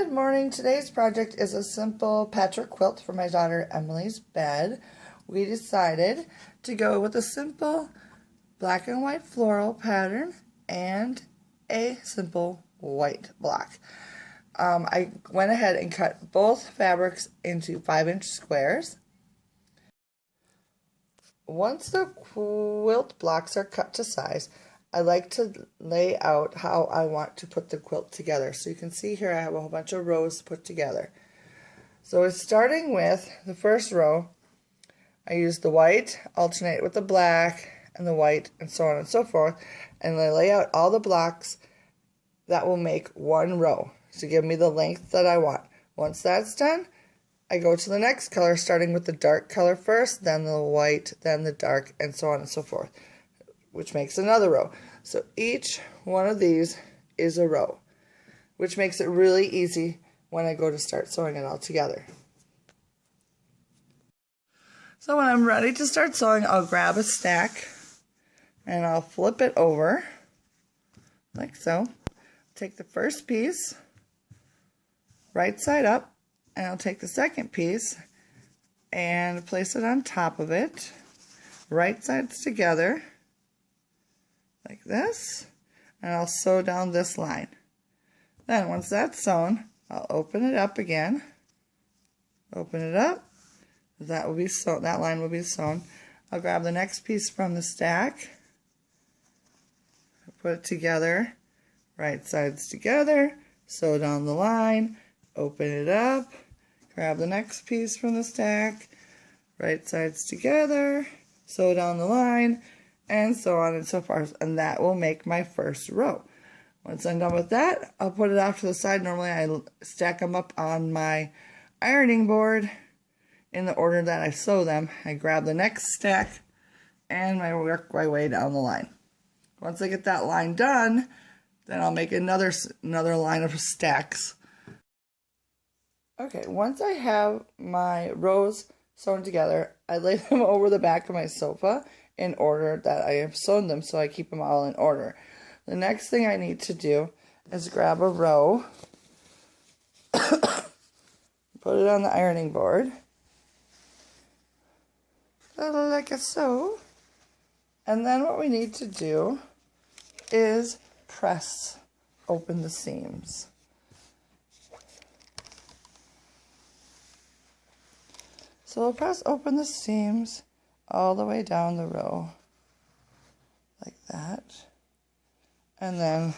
Good morning. Today's project is a simple patchwork quilt for my daughter Emily's bed. We decided to go with a simple black and white floral pattern and a simple white block. I went ahead and cut both fabrics into 5-inch squares. Once the quilt blocks are cut to size, I like to lay out how I want to put the quilt together. So you can see here I have a whole bunch of rows to put together. So it's starting with the first row. I use the white, alternate with the black and the white, and so on and so forth. And I lay out all the blocks that will make one row to give me the length that I want. Once that's done, I go to the next color, starting with the dark color first, then the white, then the dark, and so on and so forth, which makes another row. So each one of these is a row, which makes it really easy when I go to start sewing it all together. So when I'm ready to start sewing, I'll grab a stack and I'll flip it over like so. Take the first piece, right side up, and I'll take the second piece and place it on top of it, right sides together, like this, and I'll sew down this line. Then once that's sewn, I'll open it up again, open it up, that will be sewn, that line will be sewn. I'll grab the next piece from the stack, put it together, right sides together, sew down the line, open it up, grab the next piece from the stack, right sides together, sew down the line, and so on and so forth, and that will make my first row. Once I'm done with that, I'll put it off to the side. Normally I stack them up on my ironing board in the order that I sew them. I grab the next stack and I work my way down the line. Once I get that line done, then I'll make another line of stacks. Okay, once I have my rows sewn together, I lay them over the back of my sofa in order that I have sewn them, so I keep them all in order. The next thing I need to do is grab a row, put it on the ironing board, like so, and then what we need to do is press open the seams. So we'll press open the seams all the way down the row, like that, and then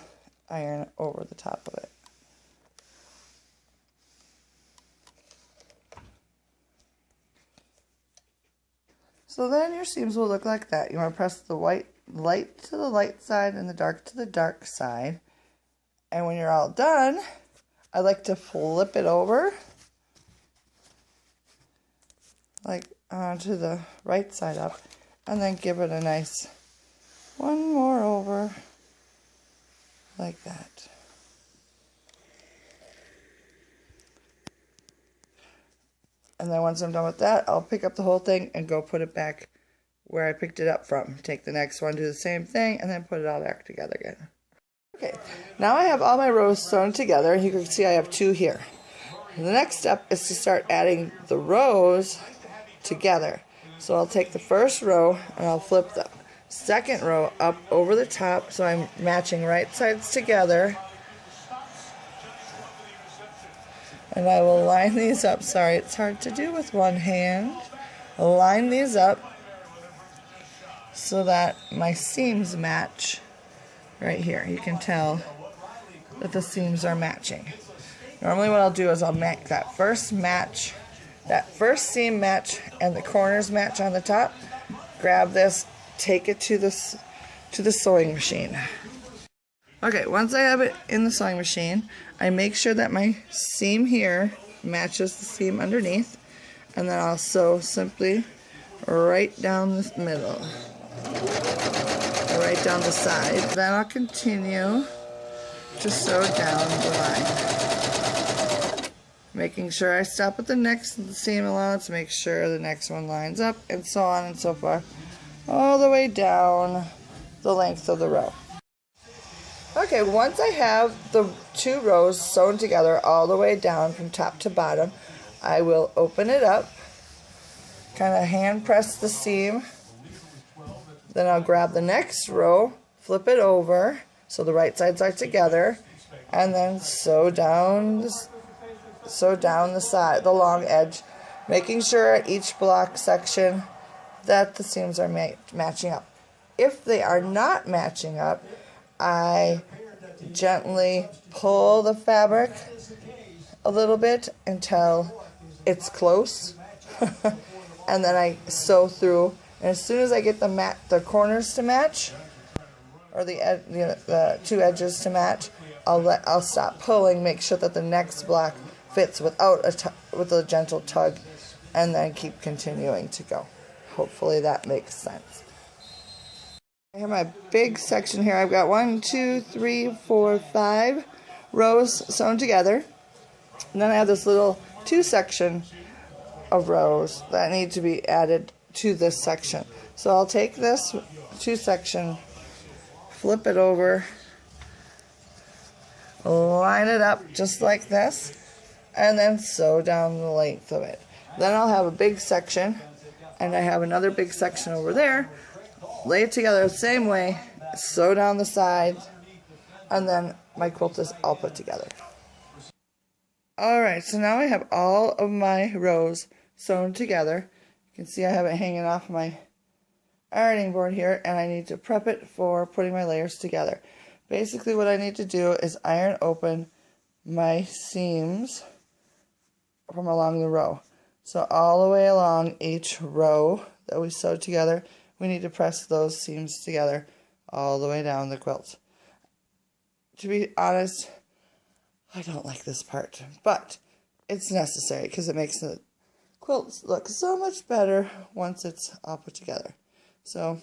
iron over the top of it. So then your seams will look like that. You want to press the light to the light side and the dark to the dark side. And when you're all done, I like to flip it over, like onto the right side up, and then give it a nice one more over, like that. And then once I'm done with that, I'll pick up the whole thing and go put it back where I picked it up from. Take the next one, do the same thing, and then put it all back together again. Okay, now I have all my rows sewn together. You can see I have 2 here. And the next step is to start adding the rows together. So I'll take the first row and I'll flip the second row up over the top, so I'm matching right sides together. And I will line these up. Sorry, it's hard to do with one hand. I'll line these up so that my seams match right here. You can tell that the seams are matching. Normally what I'll do is I'll make that first seam match and the corners match on the top. Grab this, take it to the sewing machine. Okay, once I have it in the sewing machine, I make sure that my seam here matches the seam underneath, and then I'll sew simply right down the middle, right down the side. Then I'll continue to sew down the line, making sure I stop at the next seam allowance, make sure the next one lines up, and so on and so forth, all the way down the length of the row. Okay, Okay, once I have the 2 rows sewn together all the way down from top to bottom, I will open it up, kind of hand press the seam, then I'll grab the next row, flip it over so the right sides are together, and then sew down the side, the long edge, making sure at each block section that the seams are matching up. If they are not matching up, I gently pull the fabric a little bit until it's close, and then I sew through. And as soon as I get the corners to match, or the 2 edges to match, I'll stop pulling, make sure that the next block fits with a gentle tug, and then keep continuing to go. Hopefully that makes sense. I have my big section here. I've got 1, 2, 3, 4, 5 rows sewn together. And then I have this little 2 section of rows that need to be added to this section. So I'll take this 2 section, flip it over, line it up just like this, and then sew down the length of it. Then I'll have a big section, and I have another big section over there. Lay it together the same way, sew down the side, and then my quilt is all put together. Alright, so now I have all of my rows sewn together. You can see I have it hanging off my ironing board here, and I need to prep it for putting my layers together. Basically what I need to do is iron open my seams from along the row. So all the way along each row that we sewed together, we need to press those seams together all the way down the quilt. To be honest, I don't like this part, but it's necessary because it makes the quilt look so much better once it's all put together. So,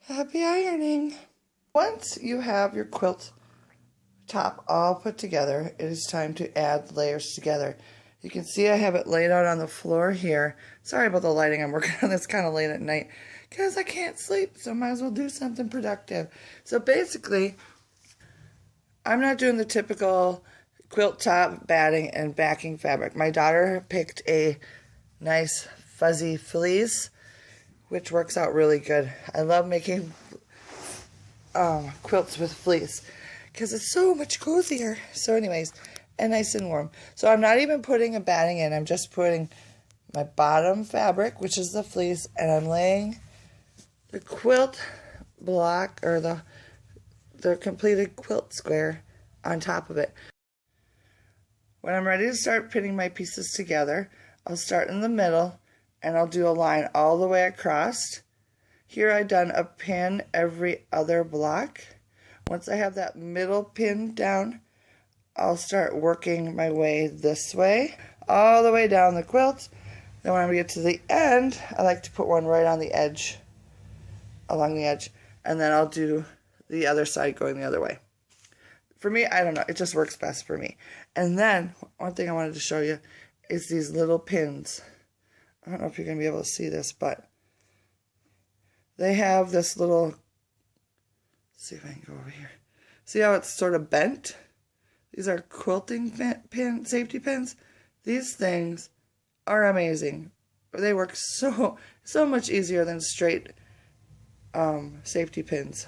happy ironing! Once you have your quilt top all put together, it is time to add layers together. You can see I have it laid out on the floor here. Sorry about the lighting, I'm working on this kind of late at night because I can't sleep, so might as well do something productive. So basically, I'm not doing the typical quilt top batting and backing fabric. My daughter picked a nice fuzzy fleece, which works out really good. I love making quilts with fleece because it's so much cozier. So anyways, and nice and warm. So I'm not even putting a batting in. I'm just putting my bottom fabric, which is the fleece, and I'm laying the quilt block, or the completed quilt square, on top of it. When I'm ready to start pinning my pieces together, I'll start in the middle and I'll do a line all the way across. Here I've done a pin every other block. Once I have that middle pin down, I'll start working my way this way, all the way down the quilt. Then when I get to the end, I like to put one right on the edge, along the edge, and then I'll do the other side going the other way. For me, I don't know, it just works best for me. And then, one thing I wanted to show you is these little pins. I don't know if you're going to be able to see this, but they have this little, let's see if I can go over here. See how it's sort of bent? These are quilting safety pins. These things are amazing. They work so much easier than straight safety pins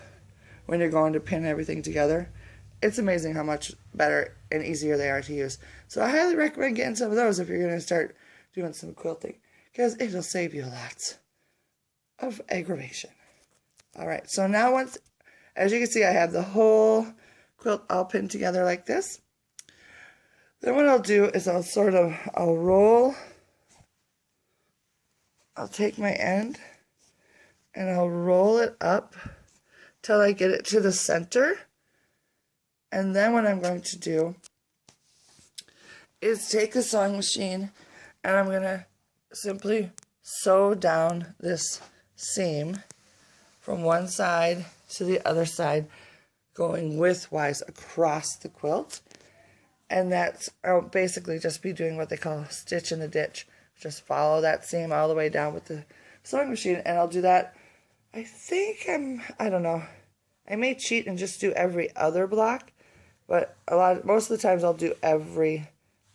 when you're going to pin everything together. It's amazing how much better and easier they are to use. So I highly recommend getting some of those if you're going to start doing some quilting, because it'll save you lots of aggravation. Alright, so now once, as you can see, I have the whole quilt all pinned together like this. Then what I'll do is I'll take my end and I'll roll it up till I get it to the center. And then what I'm going to do is take the sewing machine and I'm going to simply sew down this seam from one side to the other side, going widthwise across the quilt. And that's, I'll basically just be doing what they call stitch in the ditch. Just follow that seam all the way down with the sewing machine, and I'll do that, I think I don't know, I may cheat and just do every other block, but most of the times I'll do every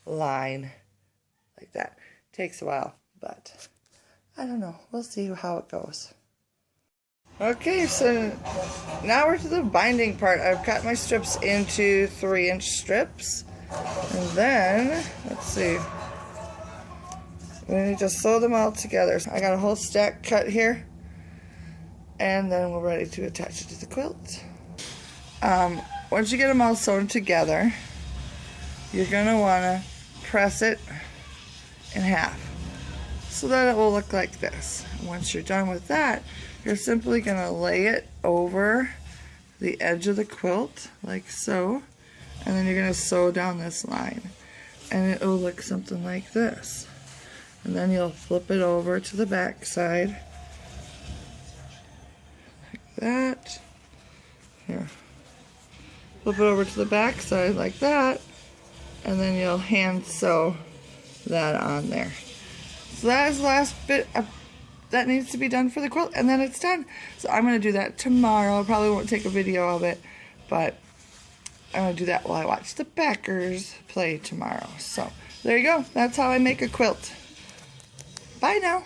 line like that. Takes a while, but I don't know. We'll see how it goes. Okay, so now we're to the binding part. I've cut my strips into 3-inch strips. And then, let's see. We need to sew them all together. I got a whole stack cut here. And then we're ready to attach it to the quilt. Once you get them all sewn together, you're going to want to press it in half so that it will look like this. Once you're done with that, you're simply going to lay it over the edge of the quilt like so, and then you're going to sew down this line, and it will look something like this. And then you'll flip it over to the back side like that. Here, flip it over to the back side like that, and then you'll hand sew that on there. So that is the last bit that needs to be done for the quilt, and then it's done. So I'm going to do that tomorrow. I probably won't take a video of it, but I'm going to do that while I watch the Packers play tomorrow. So there you go. That's how I make a quilt. Bye now.